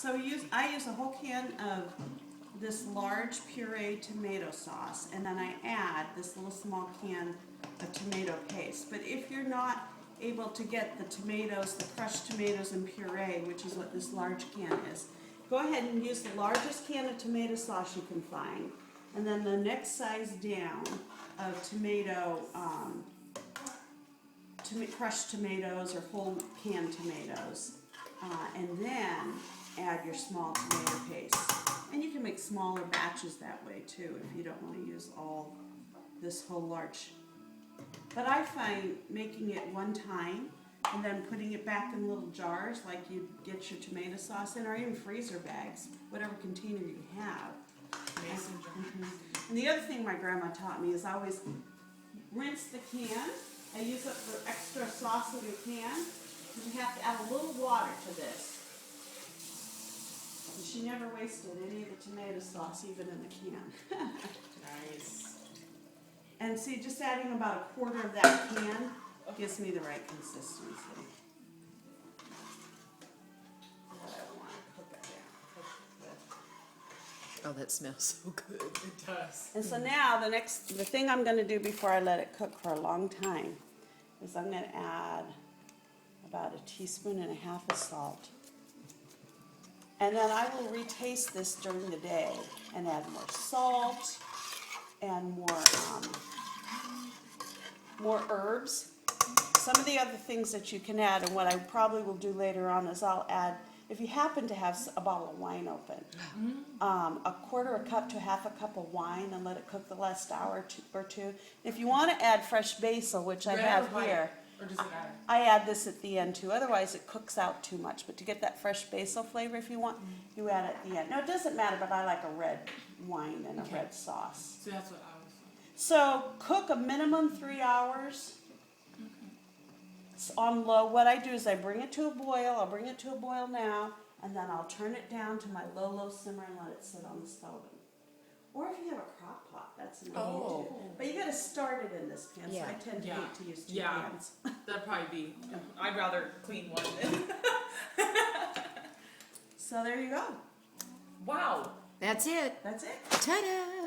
So I use a whole can of this large puree tomato sauce, and then I add this little small can of tomato paste. But if you're not able to get the tomatoes, the crushed tomatoes and puree, which is what this large can is, go ahead and use the largest can of tomato sauce you can find, and then the next size down of crushed tomatoes or whole canned tomatoes, and then add your small tomato paste. And you can make smaller batches that way too if you don't want to use all this whole large. But I find making it one time and then putting it back in little jars like you get your tomato sauce in, or even freezer bags, whatever container you have. Mason jar. And the other thing my grandma taught me is I always rinse the can. I use up the extra sauce in the can, because you have to add a little water to this. And she never wasted any of the tomato sauce, even in the can. Nice. And see, just adding about a quarter of that can gives me the right consistency. But I don't want to cook it down. Oh, that smells so good. It does. And so now the thing I'm going to do before I let it cook for a long time is I'm going to add about 1.5 teaspoons of salt. And then I will retaste this during the day and add more salt and more herbs. Some of the other things that you can add, and what I probably will do later on is I'll add, if you happen to have a bottle of wine open, a quarter a cup to half a cup of wine and let it cook the last hour or two. If you want to add fresh basil, which I Red have or white? here, Or does it matter? I add this at the end too, otherwise it cooks out too much. But to get that fresh basil flavor, if you want, you add it at the end. Now it doesn't matter, but I like a red wine and a Okay. red sauce. So that's what I was. So cook a minimum 3 hours on low. What I do is I bring it to a boil. I'll bring it to a boil now, and then I'll turn it down to my low simmer and let it sit on the stove. Or if you have a crock pot, that's an idea Oh. too. But you got to start it in this pan. Yeah. So I tend to Yeah. hate to use two Yeah. pans. That'd probably be. I'd rather clean one than. So there you go. Wow. That's it. That's it. Ta-da!